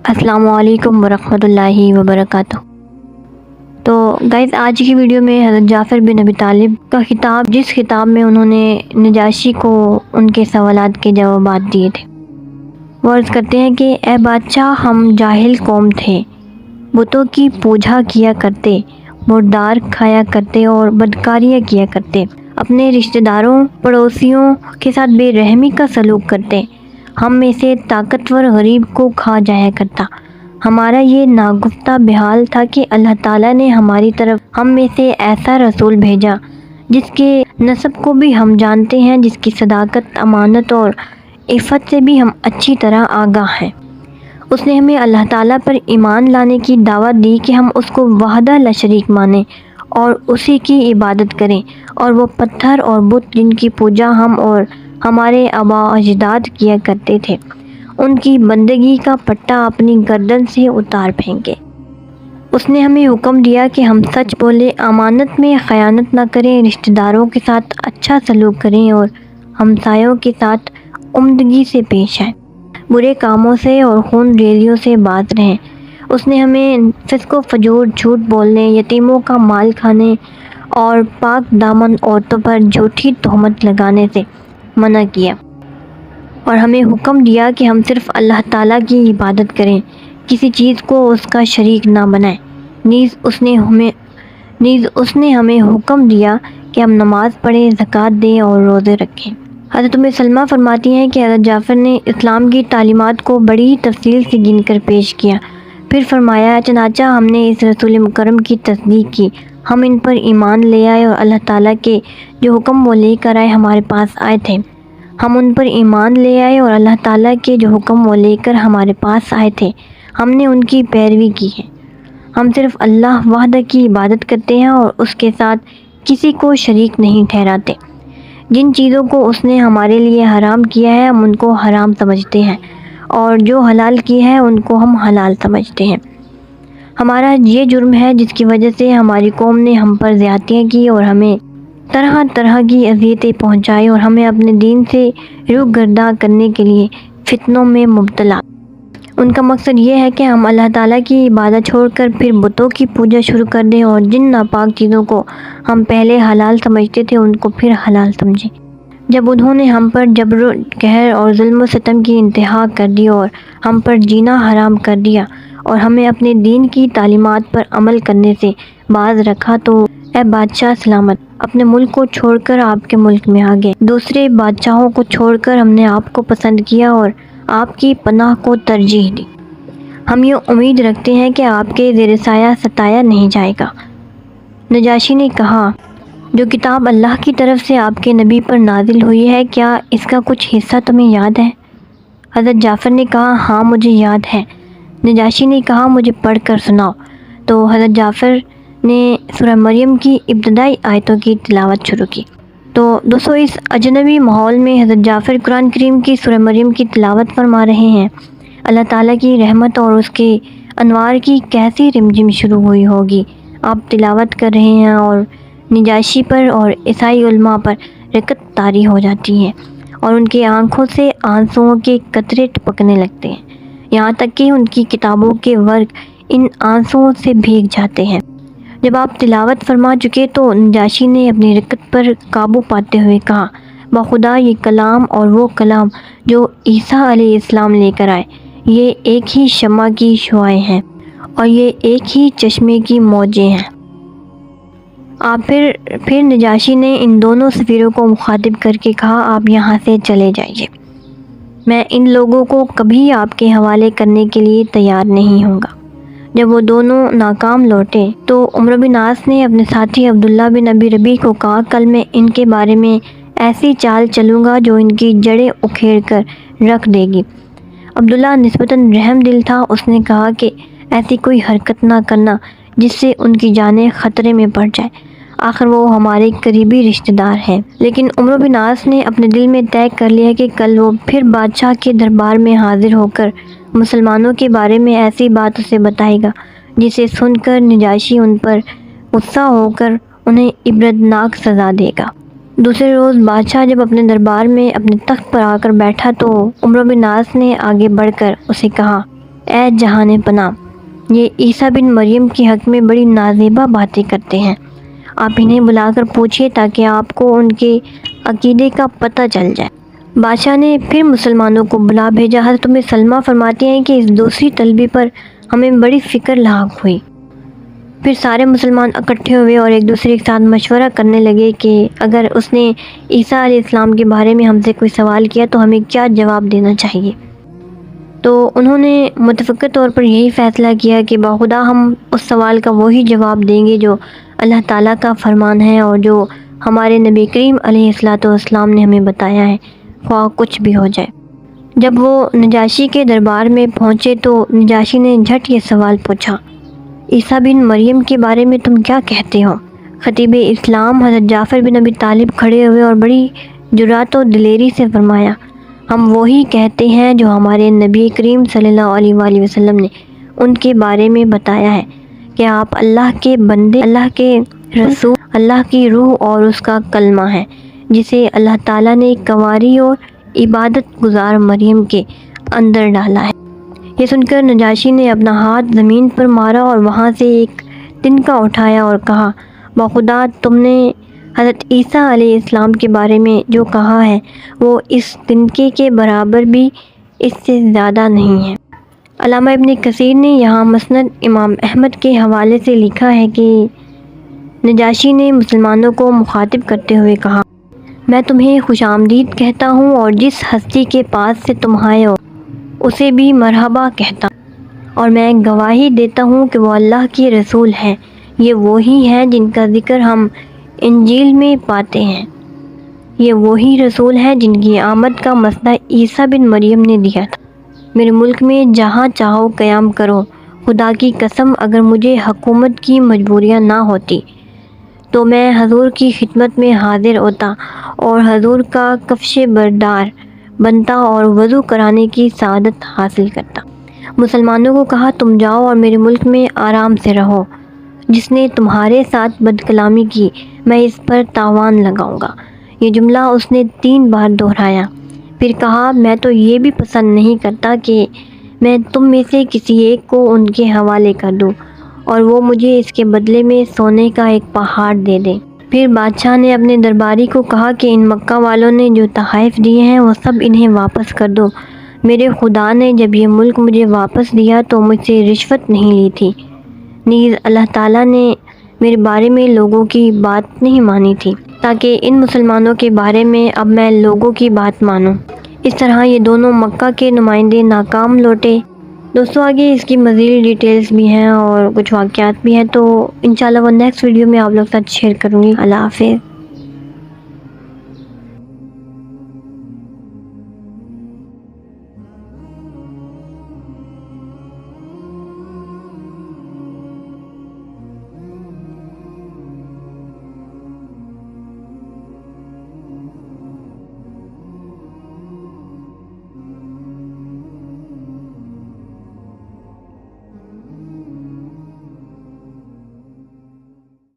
السلام علیکم ورحمۃ اللہ وبرکاتہ۔ تو گائز، آج کی ویڈیو میں حضرت جعفر بن ابی طالب کا خطاب، جس خطاب میں انہوں نے نجاشی کو ان کے سوالات کے جوابات دیے تھے، وہ عرض کرتے ہیں کہ اے بادشاہ، ہم جاہل قوم تھے، بتوں کی پوجا کیا کرتے، مردار کھایا کرتے اور بدکاریاں کیا کرتے، اپنے رشتہ داروں پڑوسیوں کے ساتھ بے رحمی کا سلوک کرتے، ہم میں سے طاقتور غریب کو کھا جایا کرتا۔ ہمارا یہ ناگفتہ بحال تھا کہ اللہ تعالیٰ نے ہماری طرف ہم میں سے ایسا رسول بھیجا جس کے نسب کو بھی ہم جانتے ہیں، جس کی صداقت، امانت اور عفت سے بھی ہم اچھی طرح آگاہ ہیں۔ اس نے ہمیں اللہ تعالیٰ پر ایمان لانے کی دعوت دی کہ ہم اس کو وحدہ لا شریک مانیں اور اسی کی عبادت کریں، اور وہ پتھر اور بت جن کی پوجا ہم اور ہمارے آباء و اجداد کیا کرتے تھے، ان کی بندگی کا پٹا اپنی گردن سے اتار پھینکے۔ اس نے ہمیں حکم دیا کہ ہم سچ بولیں، امانت میں خیانت نہ کریں، رشتہ داروں کے ساتھ اچھا سلوک کریں اور ہمسایوں کے ساتھ عمدگی سے پیش آئیں، برے کاموں سے اور خون ریزیوں سے باز رہیں۔ اس نے ہمیں فسق و فجور، جھوٹ بولنے، یتیموں کا مال کھانے اور پاک دامن عورتوں پر جھوٹی تہمت لگانے سے منع کیا، اور ہمیں حکم دیا کہ ہم صرف اللہ تعالیٰ کی عبادت کریں، کسی چیز کو اس کا شریک نہ بنائیں۔ نیز اس نے ہمیں حکم دیا کہ ہم نماز پڑھیں، زکوٰۃ دیں اور روزے رکھیں۔ حضرت ام سلمہ فرماتی ہیں کہ حضرت جعفر نے اسلام کی تعلیمات کو بڑی تفصیل سے گن کر پیش کیا، پھر فرمایا، چنانچہ ہم نے اس رسول مکرم کی تصدیق کی، ہم ان پر ایمان لے آئے اور اللہ تعالیٰ کے جو حکم وہ لے کر آئے ہمارے پاس آئے تھے، ہم ان پر ایمان لے آئے اور اللہ تعالیٰ کے جو حکم وہ لے کر ہمارے پاس آئے تھے، ہم نے ان کی پیروی کی ہے۔ ہم صرف اللہ وحدہ کی عبادت کرتے ہیں اور اس کے ساتھ کسی کو شریک نہیں ٹھہراتے۔ جن چیزوں کو اس نے ہمارے لیے حرام کیا ہے ہم ان کو حرام سمجھتے ہیں، اور جو حلال کیا ہے ان کو ہم حلال سمجھتے ہیں۔ ہمارا یہ جرم ہے جس کی وجہ سے ہماری قوم نے ہم پر زیادتیاں کی اور ہمیں طرح طرح کی اذیتیں پہنچائی، اور ہمیں اپنے دین سے روگرداں کرنے کے لیے فتنوں میں مبتلا۔ ان کا مقصد یہ ہے کہ ہم اللہ تعالیٰ کی عبادت چھوڑ کر پھر بتوں کی پوجا شروع کر دیں، اور جن ناپاک چیزوں کو ہم پہلے حلال سمجھتے تھے ان کو پھر حلال سمجھیں۔ جب انہوں نے ہم پر جبر و قہر اور ظلم و ستم کی انتہا کر دی اور ہم پر جینا حرام کر دیا اور ہمیں اپنے دین کی تعلیمات پر عمل کرنے سے باز رکھا، تو اے بادشاہ سلامت، اپنے ملک کو چھوڑ کر آپ کے ملک میں آ گئے۔ دوسرے بادشاہوں کو چھوڑ کر ہم نے آپ کو پسند کیا اور آپ کی پناہ کو ترجیح دی۔ ہم یہ امید رکھتے ہیں کہ آپ کے زیر سایہ ستایا نہیں جائے گا۔ نجاشی نے کہا، جو کتاب اللہ کی طرف سے آپ کے نبی پر نازل ہوئی ہے، کیا اس کا کچھ حصہ تمہیں یاد ہے؟ حضرت جعفر نے کہا، ہاں مجھے یاد ہے۔ نجاشی نے کہا، مجھے پڑھ کر سناؤ۔ تو حضرت جعفر نے سورہ مریم کی ابتدائی آیتوں کی تلاوت شروع کی۔ تو دوستو، اس اجنبی ماحول میں حضرت جعفر قرآن کریم کی سورہ مریم کی تلاوت فرما رہے ہیں۔ اللہ تعالیٰ کی رحمت اور اس کے انوار کی کیسی رمجم شروع ہوئی ہوگی۔ آپ تلاوت کر رہے ہیں اور نجاشی پر اور عیسائی علماء پر رکت طاری ہو جاتی ہے، اور ان کی آنکھوں سے آنسوؤں کے قطرے ٹپکنے لگتے ہیں، یہاں تک کہ ان کی کتابوں کے ورق ان آنسوؤں سے بھیگ جاتے ہیں۔ جب آپ تلاوت فرما چکے تو نجاشی نے اپنی رکت پر قابو پاتے ہوئے کہا، بخدا یہ کلام اور وہ کلام جو عیسیٰ علیہ السلام لے کر آئے، یہ ایک ہی شمع کی شعاعیں ہیں اور یہ ایک ہی چشمے کی موجیں ہیں۔ آپ پھر نجاشی نے ان دونوں سفیروں کو مخاطب کر کے کہا، آپ یہاں سے چلے جائیے، میں ان لوگوں کو کبھی آپ کے حوالے کرنے کے لیے تیار نہیں ہوں گا۔ جب وہ دونوں ناکام لوٹے تو عمرو بن عاص نے اپنے ساتھی عبداللہ بن ابی ربیع کو کہا، کل میں ان کے بارے میں ایسی چال چلوں گا جو ان کی جڑیں اکھیڑ کر رکھ دے گی۔ عبداللہ نسبتاً رحم دل تھا، اس نے کہا کہ ایسی کوئی حرکت نہ کرنا جس سے ان کی جانیں خطرے میں پڑ جائے، آخر وہ ہمارے قریبی رشتہ دار ہیں۔ لیکن عمرو بن عاص نے اپنے دل میں طے کر لیا کہ کل وہ پھر بادشاہ کے دربار میں حاضر ہو کر مسلمانوں کے بارے میں ایسی بات اسے بتائے گا جسے سن کر نجاشی ان پر غصہ ہو کر انہیں عبرتناک سزا دے گا۔ دوسرے روز بادشاہ جب اپنے دربار میں اپنے تخت پر آ کر بیٹھا تو عمرو بن عاص نے آگے بڑھ کر اسے کہا، اے جہان پناہ، یہ عیسیٰ بن مریم کے حق میں بڑی نازیبا باتیں کرتے ہیں، آپ انہیں بلا کر پوچھیے تاکہ آپ کو ان کے عقیدے کا پتہ چل جائے۔ بادشاہ نے پھر مسلمانوں کو بلا بھیجا۔ حضرت ام سلمہ فرماتی ہیں کہ اس دوسری طلبی پر ہمیں بڑی فکر لاحق ہوئی۔ پھر سارے مسلمان اکٹھے ہوئے اور ایک دوسرے کے ساتھ مشورہ کرنے لگے کہ اگر اس نے عیسیٰ علیہ السلام کے بارے میں ہم سے کوئی سوال کیا تو ہمیں کیا جواب دینا چاہیے۔ تو انہوں نے متفقہ طور پر یہی فیصلہ کیا کہ بخدا ہم اس سوال کا وہی جواب دیں گے جو اللہ تعالیٰ کا فرمان ہے اور جو ہمارے نبی کریم علیہ السلام نے ہمیں بتایا ہے، خواہ کچھ بھی ہو جائے۔ جب وہ نجاشی کے دربار میں پہنچے تو نجاشی نے جھٹ یہ سوال پوچھا، عیسیٰ بن مریم کے بارے میں تم کیا کہتے ہو؟ خطیب اسلام حضرت جعفر بن ابی طالب کھڑے ہوئے اور بڑی جرأت و دلیری سے فرمایا، ہم وہی کہتے ہیں جو ہمارے نبی کریم صلی اللہ علیہ وآلہ وسلم نے ان کے بارے میں بتایا ہے کہ آپ اللہ کے بندے، اللہ کے رسول، اللہ کی روح اور اس کا کلمہ ہے جسے اللہ تعالیٰ نے کنواری اور عبادت گزار مریم کے اندر ڈالا ہے۔ یہ سن کر نجاشی نے اپنا ہاتھ زمین پر مارا اور وہاں سے ایک تنکا اٹھایا اور کہا، بخدا تم نے حضرت عیسیٰ علیہ السلام کے بارے میں جو کہا ہے وہ اس تنکے کے برابر بھی اس سے زیادہ نہیں ہے۔ علامہ ابن کثیر نے یہاں مسند امام احمد کے حوالے سے لکھا ہے کہ نجاشی نے مسلمانوں کو مخاطب کرتے ہوئے کہا، میں تمہیں خوش آمدید کہتا ہوں اور جس ہستی کے پاس سے تم آئے ہو اسے بھی مرحبا کہتا ہوں، اور میں گواہی دیتا ہوں کہ وہ اللہ کے رسول ہیں، یہ وہی ہیں جن کا ذکر ہم انجیل میں پاتے ہیں، یہ وہی رسول ہیں جن کی آمد کا مسئلہ عیسیٰ بن مریم نے دیا تھا۔ میرے ملک میں جہاں چاہو قیام کرو، خدا کی قسم اگر مجھے حکومت کی مجبوریاں نہ ہوتی تو میں حضور کی خدمت میں حاضر ہوتا اور حضور کا کفش بردار بنتا اور وضو کرانے کی سعادت حاصل کرتا۔ مسلمانوں کو کہا، تم جاؤ اور میرے ملک میں آرام سے رہو، جس نے تمہارے ساتھ بد کلامی کی میں اس پر تاوان لگاؤں گا۔ یہ جملہ اس نے 3 بار دہرایا، پھر کہا، میں تو یہ بھی پسند نہیں کرتا کہ میں تم میں سے کسی ایک کو ان کے حوالے کر دوں اور وہ مجھے اس کے بدلے میں سونے کا ایک پہاڑ دے دے۔ پھر بادشاہ نے اپنے درباری کو کہا کہ ان مکہ والوں نے جو تحائف دیے ہیں وہ سب انہیں واپس کر دو۔ میرے خدا نے جب یہ ملک مجھے واپس دیا تو مجھ سے رشوت نہیں لی تھی، نیز اللہ تعالیٰ نے میرے بارے میں لوگوں کی بات نہیں مانی تھی، تاکہ ان مسلمانوں کے بارے میں اب میں لوگوں کی بات مانوں۔ اس طرح یہ دونوں مکہ کے نمائندے ناکام لوٹے۔ دوستوں آگے اس کی مزید ڈیٹیلز بھی ہیں اور کچھ واقعات بھی ہیں، تو انشاءاللہ وہ نیکسٹ ویڈیو میں آپ لوگ کے ساتھ شیئر کروں گی۔ اللہ حافظ۔